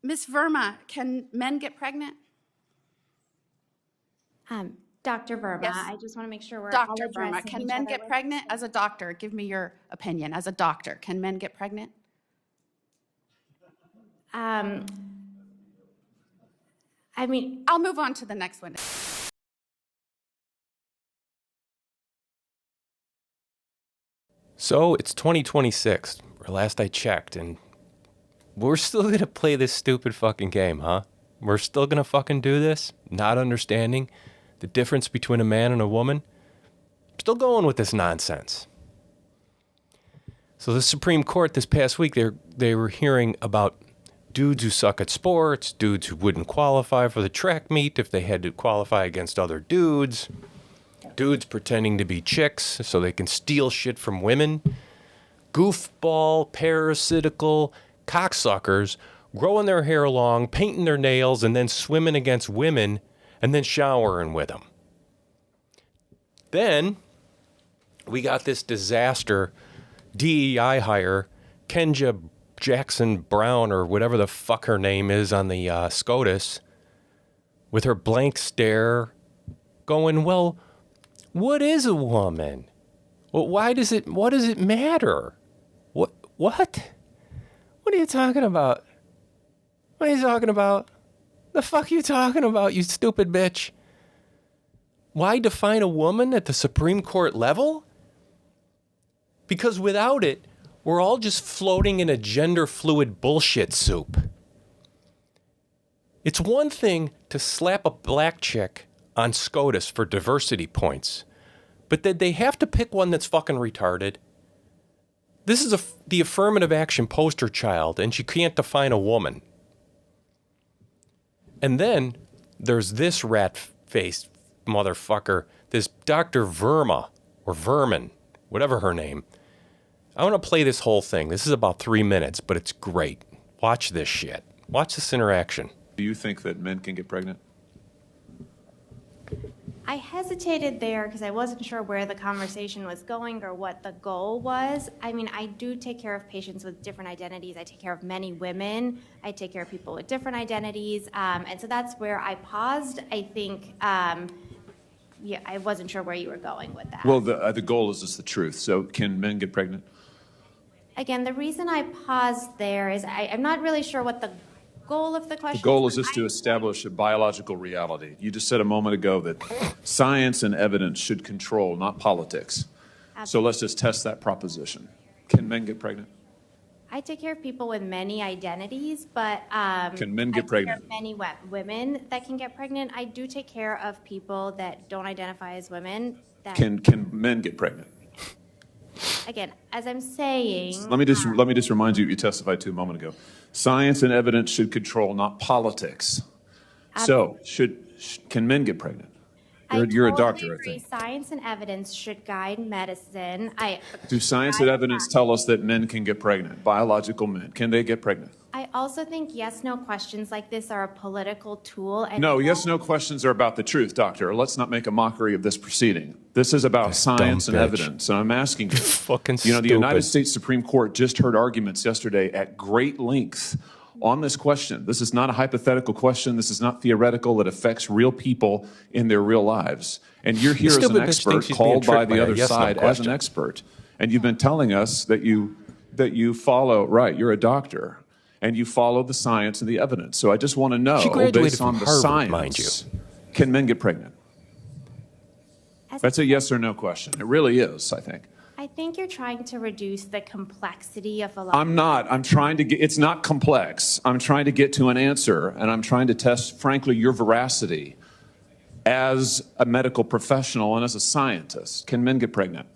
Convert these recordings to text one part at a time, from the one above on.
Ms. Verma, can men get pregnant? Dr. Verma, Yes. I just want to make sure we're all Dr. Verma, addressing can each men other get with pregnant? respect. As a doctor, give me your opinion. As a doctor, can men get pregnant? I mean, I'll move on to the next one. So it's 2026, or last I checked, and we're still gonna play this stupid fucking game, huh? We're still gonna fucking do this, not understanding the difference between a man and a woman? Still going with this nonsense. So the Supreme Court this past week, they were hearing about dudes who suck at sports, dudes who wouldn't qualify for the track meet if they had to qualify against other dudes, dudes pretending to be chicks so they can steal shit from women, goofball, parasitical cocksuckers growing their hair long, painting their nails, and then swimming against women and then showering with them. Then we got this disaster DEI hire, Kenja Jackson Brown, or whatever the fuck her name is on the SCOTUS, with her blank stare, going, well, what is a woman? Well, what does it matter? What? What are you talking about? What are you talking about? The fuck are you talking about, you stupid bitch? Why define a woman at the Supreme Court level? Because without it, we're all just floating in a gender fluid bullshit soup. It's one thing to slap a black chick on SCOTUS for diversity points, but did they have to pick one that's fucking retarded? This is the affirmative action poster child, and she can't define a woman. And then there's this rat-faced motherfucker, this Dr. Verma, or Vermin, whatever her name. I want to play this whole thing. This is about 3 minutes, but it's great. Watch this shit. Watch this interaction. Do you think that men can get pregnant? I hesitated there because I wasn't sure where the conversation was going or what the goal was. I mean, I do take care of patients with different identities. I take care of many women. I take care of people with different identities. And so that's where I paused. I think, yeah, I wasn't sure where you were going with that. Well, the goal is just the truth. So can men get pregnant? Again, the reason I paused there is I'm not really sure what the goal of the question The goal is just to establish a biological reality. You just said a moment ago that science and evidence should control, not politics. So let's just test that proposition. Can men get pregnant? I take care of people with many identities, but Can men get I take care pregnant? of many women that can get pregnant. I do take care of people that don't identify as women. That Can men get pregnant? again, as I'm saying, Let me just remind you what you testified to a moment ago. Science and evidence should control, not politics. So can men get pregnant? You're a totally doctor, I agree. think. Science and evidence should guide medicine. Do science and evidence tell us that men can get pregnant? Biological men, can they get pregnant? I also think yes/no questions like this are a political tool. And No, yes/no questions are about the truth, doctor. Let's not make a mockery of this proceeding. This is about science and bitch. evidence, and I'm asking you. Fucking You know, the United stupid. States Supreme Court just heard arguments yesterday at great length on this question. This is not a hypothetical question. This is not theoretical. It affects real people in their real lives. And you're here as stupid an bitch expert, thinks she's being called by tricked by the a other yes/no side as question. an expert. And you've been telling us that you follow, right, you're a doctor, and you follow the science and the evidence. So I just want to know, She graduated based from on the Harvard, science, mind you. can men get pregnant? as That's a yes or no question. It really is, I think. I think you're trying to reduce the complexity of a lot. I'm not. I'm trying to get, it's not complex. I'm trying to get to an answer, and I'm trying to test, frankly, your veracity as a medical professional and as a scientist. Can men get pregnant?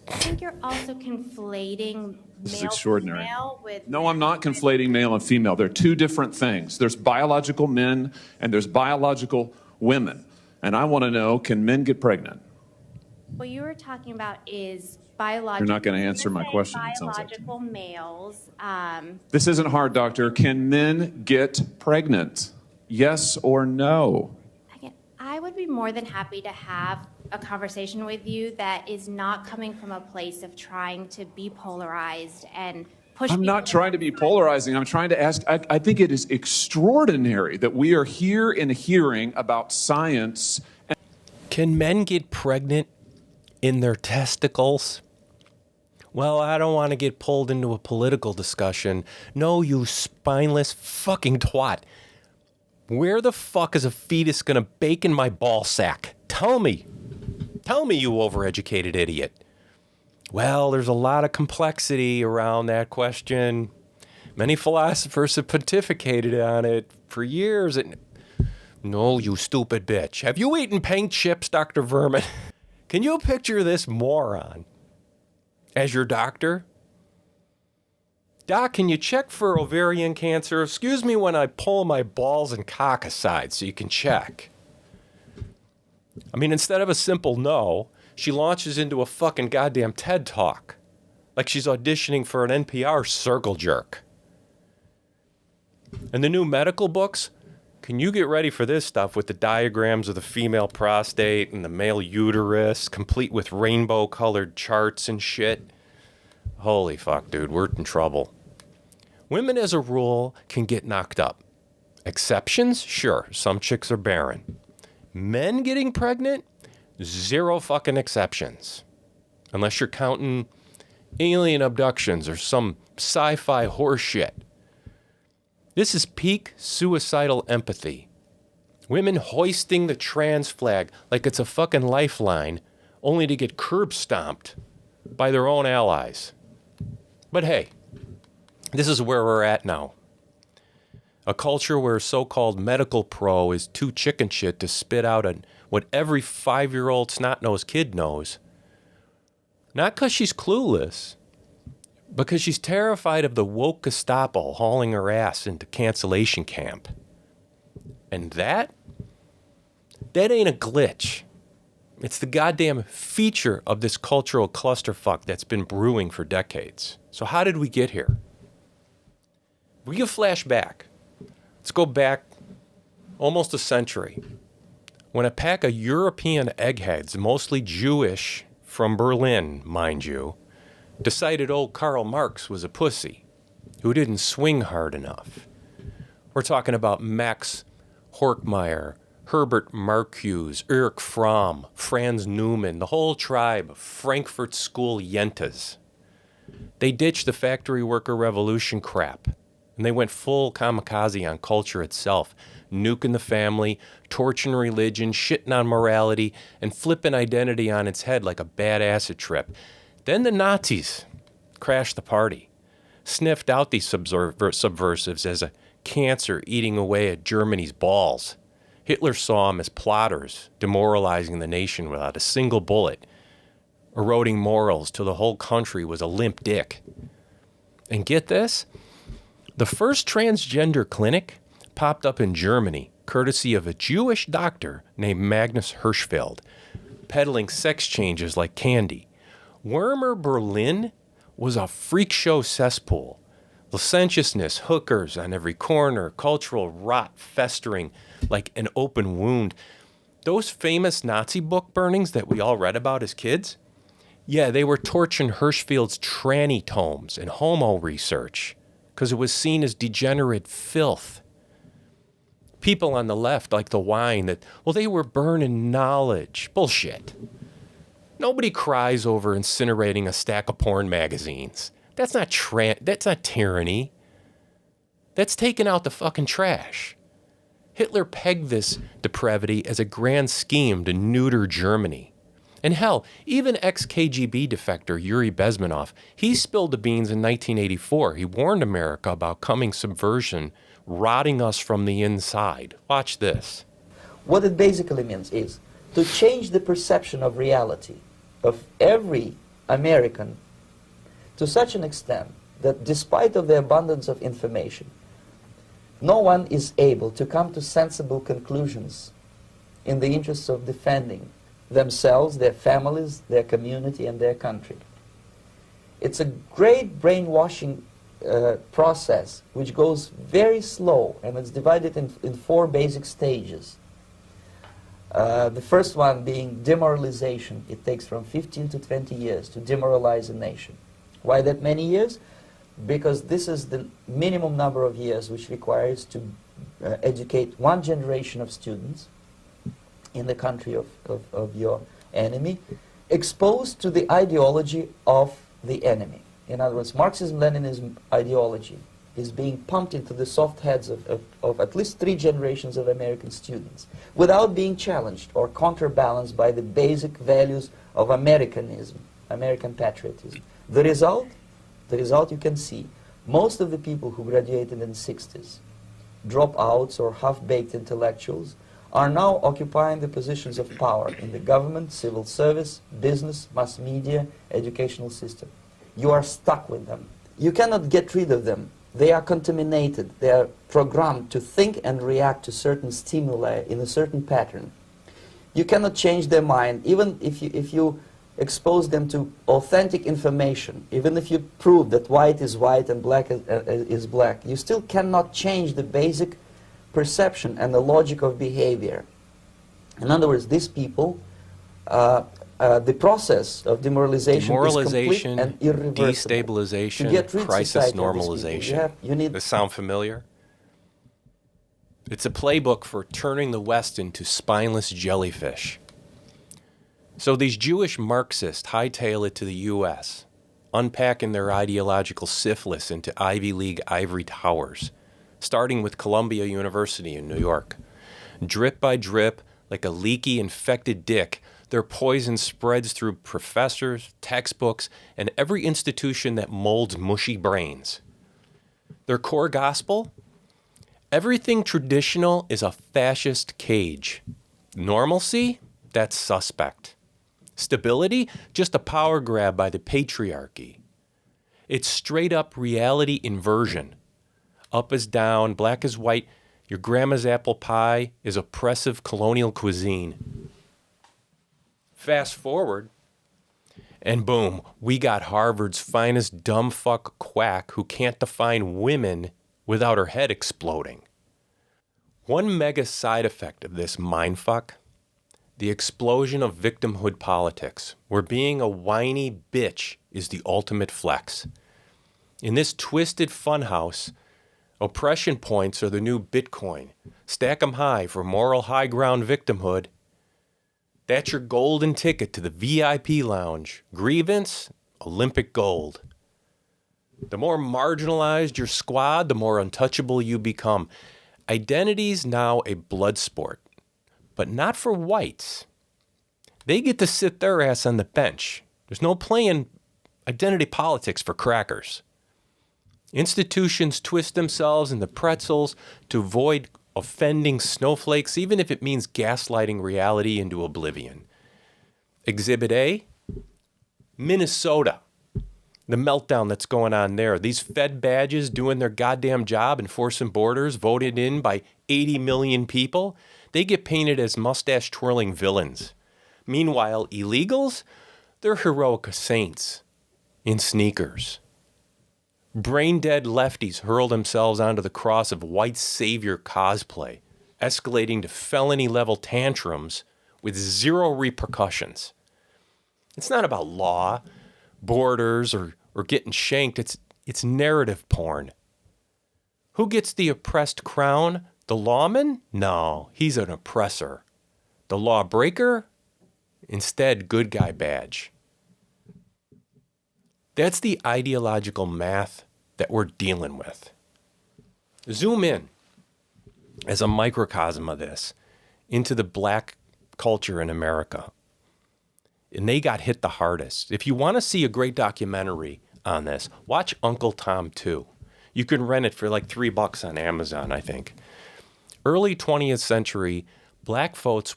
I think you're also conflating This is male extraordinary. female with No, I'm not conflating male and female. They're two different things. There's biological men and there's biological women. And I want to know, can men get pregnant? What you were talking about is biological. You're not gonna answer my You're saying question, it sounds like to me. biological males. This isn't hard, doctor. Can men get pregnant? Yes or no? Again, I would be more than happy to have a conversation with you that is not coming from a place of trying to be polarized and push I'm not people trying to be polarizing. I'm trying to ask, I think it is extraordinary that we are here in a hearing about science. Can men get pregnant in their testicles? Well, I don't want to get pulled into a political discussion. No, you spineless fucking twat. Where the fuck is a fetus gonna bake in my ball sack? Tell me. Tell me, you overeducated idiot. Well, there's a lot of complexity around that question. Many philosophers have pontificated on it for years. No, you stupid bitch. Have you eaten paint chips, Dr. Vermin? Can you picture this moron as your doctor? Doc, can you check for ovarian cancer? Excuse me when I pull my balls and cock aside so you can check. I mean, instead of a simple no, she launches into a fucking goddamn TED Talk. Like she's auditioning for an NPR circle jerk. And the new medical books, can you get ready for this stuff with the diagrams of the female prostate and the male uterus, complete with rainbow-colored charts and shit? Holy fuck, dude, we're in trouble. Women, as a rule, can get knocked up. Exceptions? Sure, some chicks are barren. Men getting pregnant? Zero fucking exceptions. Unless you're counting alien abductions or some sci-fi horseshit. This is peak suicidal empathy. Women hoisting the trans flag like it's a fucking lifeline, only to get curb stomped by their own allies. But hey, this is where we're at now. A culture where so-called medical pro is too chicken shit to spit out what every 5-year-old snot-nosed kid knows. Not because she's clueless, because she's terrified of the woke Gestapo hauling her ass into cancellation camp. And that ain't a glitch. It's the goddamn feature of this cultural clusterfuck that's been brewing for decades. So how did we get here? We can flash back. Let's go back almost a century, when a pack of European eggheads, mostly Jewish, from Berlin, mind you, decided old Karl Marx was a pussy who didn't swing hard enough. We're talking about Max Horkheimer, Herbert Marcuse, Erich Fromm, Franz Neumann, the whole tribe of Frankfurt School yentas. They ditched the factory worker revolution crap, and they went full kamikaze on culture itself, nuking the family, torching religion, shitting on morality, and flipping identity on its head like a bad acid trip. Then the Nazis crashed the party, sniffed out these subversives as a cancer eating away at Germany's balls. Hitler saw them as plotters, demoralizing the nation without a single bullet, eroding morals till the whole country was a limp dick. And get this? The first transgender clinic popped up in Germany, courtesy of a Jewish doctor named Magnus Hirschfeld, peddling sex changes like candy. Wormer Berlin was a freak show cesspool. Licentiousness, hookers on every corner, cultural rot festering like an open wound. Those famous Nazi book burnings that we all read about as kids, yeah, they were torching Hirschfeld's tranny tomes and homo research because it was seen as degenerate filth. People on the left like the whine that, well, they were burning knowledge. Bullshit. Nobody cries over incinerating a stack of porn magazines. That's not tyranny. That's taking out the fucking trash. Hitler pegged this depravity as a grand scheme to neuter Germany. And hell, even ex-KGB defector Yuri Bezmenov, he spilled the beans in 1984. He warned America about coming subversion, rotting us from the inside. Watch this. What it basically means is to change the perception of reality of every American to such an extent that despite of the abundance of information, no one is able to come to sensible conclusions in the interests of defending themselves, their families, their community, and their country. It's a great brainwashing process which goes very slow, and it's divided in 4 basic stages. The first one being demoralization. It takes from 15 to 20 years to demoralize a nation. Why that many years? because this is the minimum number of years which requires to educate one generation of students in the country of your enemy, exposed to the ideology of the enemy. In other words, Marxism-Leninism ideology is being pumped into the soft heads of at least 3 generations of American students without being challenged or counterbalanced by the basic values of Americanism, American patriotism. The result you can see. Most of the people who graduated in the 60s, dropouts or half-baked intellectuals, are now occupying the positions of power in the government, civil service, business, mass media, educational system. You are stuck with them. You cannot get rid of them. They are contaminated. They are programmed to think and react to certain stimuli in a certain pattern. You cannot change their mind, even if you expose them to authentic information, even if you prove that white is white and black is black. You still cannot change the basic perception and the logic of behavior. In other words, these people, the process of demoralization is complete and irreversible. Destabilization, To get rid of crisis society of these people, normalization. you need. Does this sound familiar? It's a playbook for turning the West into spineless jellyfish. So these Jewish Marxists hightail it to the U.S., unpacking their ideological syphilis into Ivy League ivory towers, starting with Columbia University in New York. Drip by drip, like a leaky, infected dick, their poison spreads through professors, textbooks, and every institution that molds mushy brains. Their core gospel? Everything traditional is a fascist cage. Normalcy? That's suspect. Stability? Just a power grab by the patriarchy. It's straight up reality inversion. Up is down, black is white. Your grandma's apple pie is oppressive colonial cuisine. Fast forward, and boom, we got Harvard's finest dumb fuck quack who can't define women without her head exploding. One mega side effect of this mindfuck, the explosion of victimhood politics, where being a whiny bitch is the ultimate flex. In this twisted funhouse, oppression points are the new Bitcoin. Stack 'em high for moral high ground victimhood. That's your golden ticket to the VIP lounge. Grievance, Olympic gold. The more marginalized your squad, the more untouchable you become. Identity's now a blood sport, but not for whites. They get to sit their ass on the bench. There's no playing identity politics for crackers. Institutions twist themselves into pretzels to avoid offending snowflakes, even if it means gaslighting reality into oblivion. Exhibit A, Minnesota. The meltdown that's going on there. These Fed badges doing their goddamn job, enforcing borders, voted in by 80 million people, they get painted as mustache-twirling villains. Meanwhile, illegals, they're heroic saints in sneakers. Brain-dead lefties hurl themselves onto the cross of white savior cosplay, escalating to felony-level tantrums with zero repercussions. It's not about law, borders, or getting shanked. It's narrative porn. Who gets the oppressed crown? The lawman? No, he's an oppressor. The lawbreaker? Instead, good guy badge. That's the ideological math that we're dealing with. Zoom in as a microcosm of this into the black culture in America. And they got hit the hardest. If you want to see a great documentary on this, watch Uncle Tom 2. You can rent it for like $3 on Amazon, I think. Early 20th century, black folks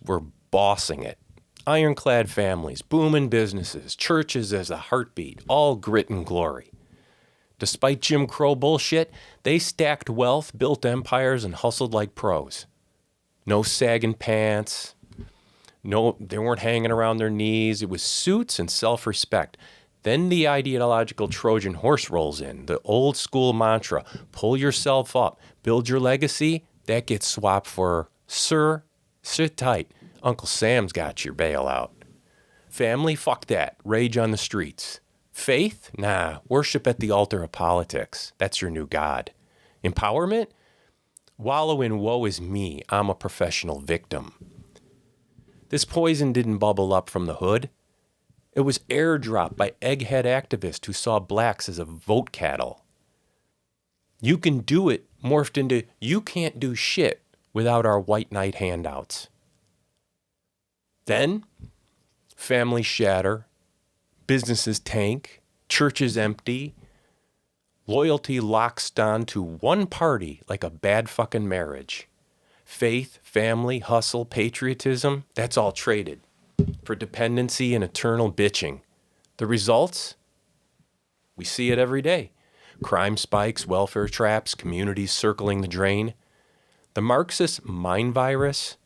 were bossing it. Ironclad families, booming businesses, churches as a heartbeat, all grit and glory. Despite Jim Crow bullshit, they stacked wealth, built empires, and hustled like pros. No sagging pants. No, they weren't hanging around their knees. It was suits and self-respect. Then the ideological Trojan horse rolls in, the old school mantra, pull yourself up, build your legacy. That gets swapped for, sir, sit tight. Uncle Sam's got your bailout. Family, fuck that. Rage on the streets. Faith? Nah, worship at the altar of politics. That's your new God. Empowerment? Wallow in woe is me. I'm a professional victim. This poison didn't bubble up from the hood. It was airdropped by egghead activists who saw blacks as a vote cattle. You can do it morphed into you can't do shit without our white knight handouts. Then, families shatter, businesses tank, churches empty, loyalty locks on to one party like a bad fucking marriage. Faith, family, hustle, patriotism, that's all traded for dependency and eternal bitching. The results? We see it every day. Crime spikes, welfare traps, communities circling the drain. The Marxist mind virus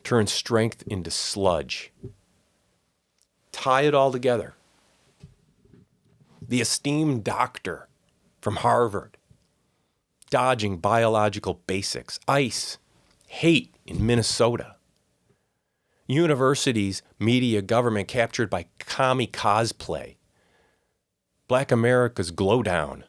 turns strength into sludge. Tie it all together. The esteemed doctor from Harvard, dodging biological basics, ICE, hate in Minnesota. Universities, media, government captured by commie cosplay. Black America's glow down.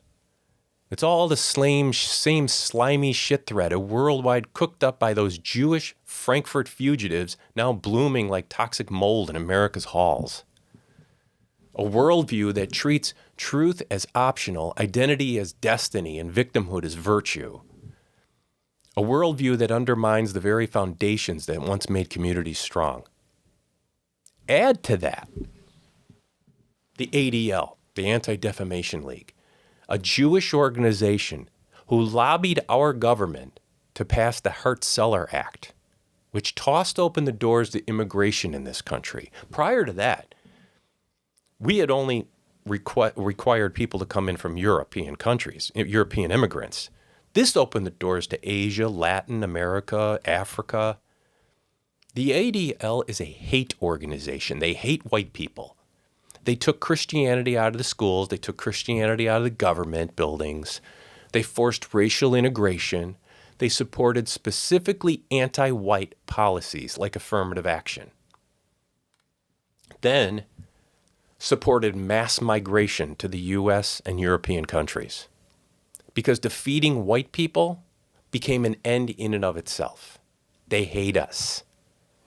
It's all the same slimy shit thread, a worldwide cooked up by those Jewish Frankfurt fugitives now blooming like toxic mold in America's halls. A worldview that treats truth as optional, identity as destiny, and victimhood as virtue. A worldview that undermines the very foundations that once made communities strong. Add to that the ADL, the Anti-Defamation League, a Jewish organization who lobbied our government to pass the Hart-Celler Act, which tossed open the doors to immigration in this country. Prior to that, we had only required people to come in from European countries, European immigrants. This opened the doors to Asia, Latin America, Africa. The ADL is a hate organization. They hate white people. They took Christianity out of the schools. They took Christianity out of the government buildings. They forced racial integration. They supported specifically anti-white policies like affirmative action. Then supported mass migration to the U.S. and European countries because defeating white people became an end in and of itself. They hate us.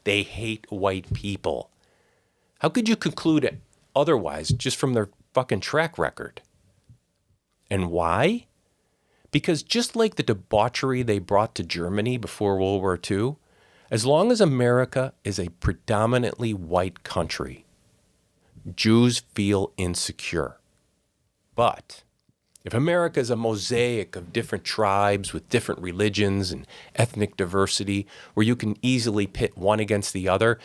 They hate white people. How could you conclude it otherwise just from their fucking track record? And why? Because just like the debauchery they brought to Germany before World War II, as long as America is a predominantly white country, Jews feel insecure. But if America is a mosaic of different tribes with different religions and ethnic diversity, where you can easily pit one against the other,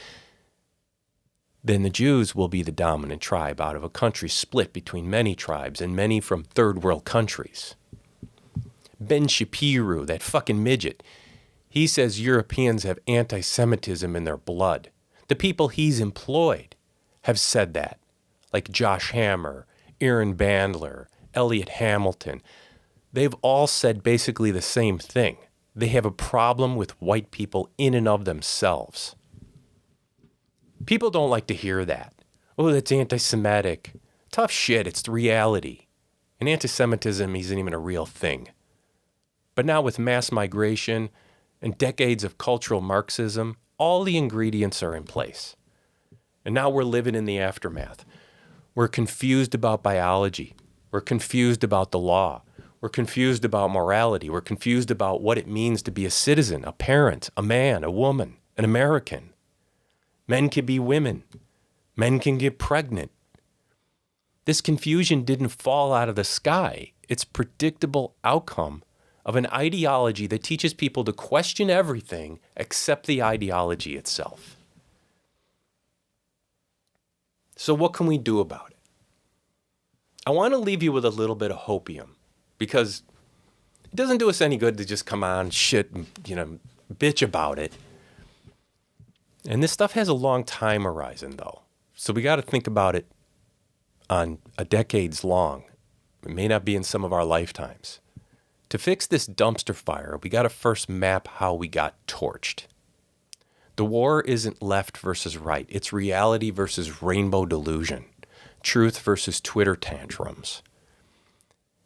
then the Jews will be the dominant tribe out of a country split between many tribes and many from third world countries. Ben Shapiro, that fucking midget, he says Europeans have anti-Semitism in their blood. The people he's employed have said that, like Josh Hammer, Aaron Bandler, Elliot Hamilton. They've all said basically the same thing. They have a problem with white people in and of themselves. People don't like to hear that. Oh, that's anti-Semitic. Tough shit, it's the reality. And anti-Semitism isn't even a real thing. But now with mass migration and decades of cultural Marxism, all the ingredients are in place. And now we're living in the aftermath. We're confused about biology. We're confused about the law. We're confused about morality. We're confused about what it means to be a citizen, a parent, a man, a woman, an American. Men can be women. Men can get pregnant. This confusion didn't fall out of the sky. It's a predictable outcome of an ideology that teaches people to question everything except the ideology itself. So what can we do about it? I want to leave you with a little bit of hopium because it doesn't do us any good to just come on, shit, and, bitch about it. And this stuff has a long time horizon, though. So we got to think about it on a decades long. It may not be in some of our lifetimes. To fix this dumpster fire, we got to first map how we got torched. The war isn't left versus right. It's reality versus rainbow delusion. truth versus Twitter tantrums.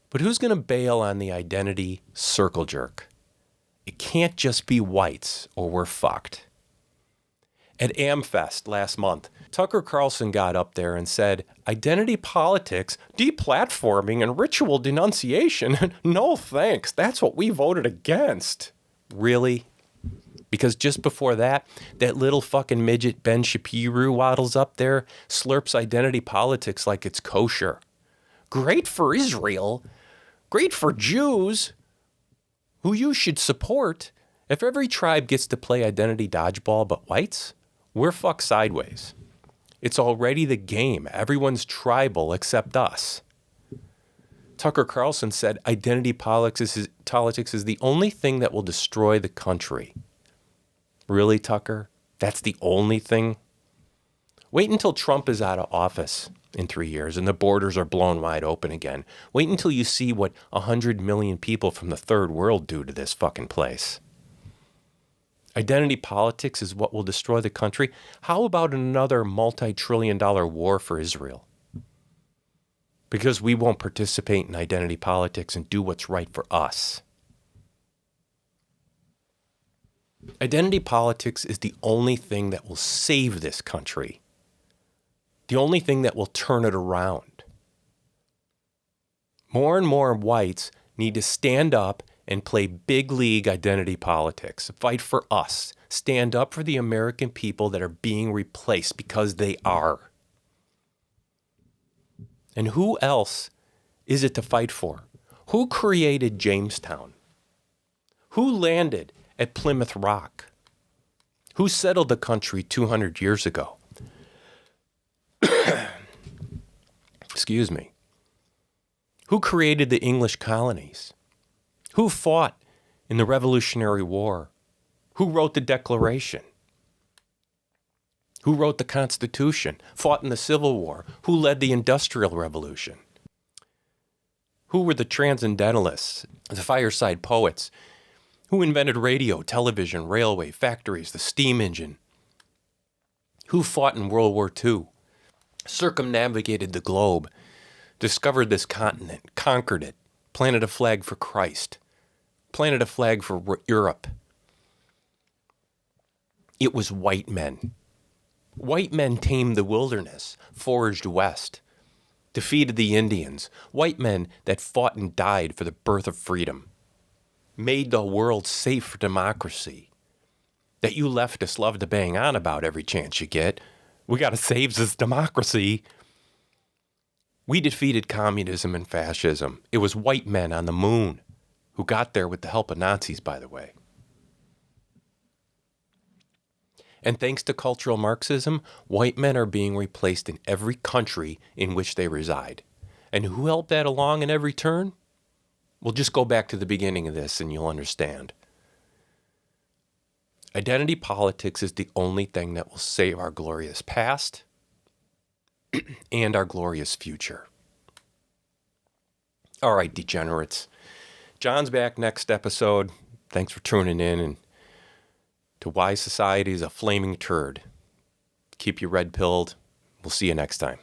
But who's going to bail on the identity circle jerk? It can't just be whites or we're fucked. At AmFest last month, Tucker Carlson got up there and said, identity politics, deplatforming, and ritual denunciation, no thanks. That's what we voted against. Really? Because just before that little fucking midget Ben Shapiro waddles up there, slurps identity politics like it's kosher. Great for Israel. Great for Jews, who you should support. If every tribe gets to play identity dodgeball but whites, we're fucked sideways. It's already the game. Everyone's tribal except us. Tucker Carlson said identity politics is the only thing that will destroy the country. Really, Tucker? That's the only thing? Wait until Trump is out of office in 3 years and the borders are blown wide open again. Wait until you see what 100 million people from the third world do to this fucking place. Identity politics is what will destroy the country. How about another multi-trillion-dollar war for Israel? Because we won't participate in identity politics and do what's right for us. Identity politics is the only thing that will save this country. The only thing that will turn it around. More and more whites need to stand up and play big league identity politics. Fight for us. Stand up for the American people that are being replaced because they are. And who else is it to fight for? Who created Jamestown? Who landed at Plymouth Rock? Who settled the country 200 years ago? Excuse me. Who created the English colonies? Who fought in the Revolutionary War? Who wrote the Declaration? Who wrote the Constitution? Fought in the Civil War? Who led the Industrial Revolution? Who were the transcendentalists, the fireside poets? Who invented radio, television, railway, factories, the steam engine? Who fought in World War II? Circumnavigated the globe, discovered this continent, conquered it, planted a flag for Christ, planted a flag for Europe. It was white men. White men tamed the wilderness, foraged west, defeated the Indians. White men that fought and died for the birth of freedom, made the world safe for democracy, that you leftists love to bang on about every chance you get. We got to save this democracy. We defeated communism and fascism. It was white men on the moon who got there with the help of Nazis, by the way. And thanks to cultural Marxism, white men are being replaced in every country in which they reside. And who helped that along in every turn? Well, just go back to the beginning of this and you'll understand. Identity politics is the only thing that will save our glorious past and our glorious future. All right, degenerates. John's back next episode. Thanks for tuning in. And to why society is a flaming turd. Keep you red-pilled. We'll see you next time.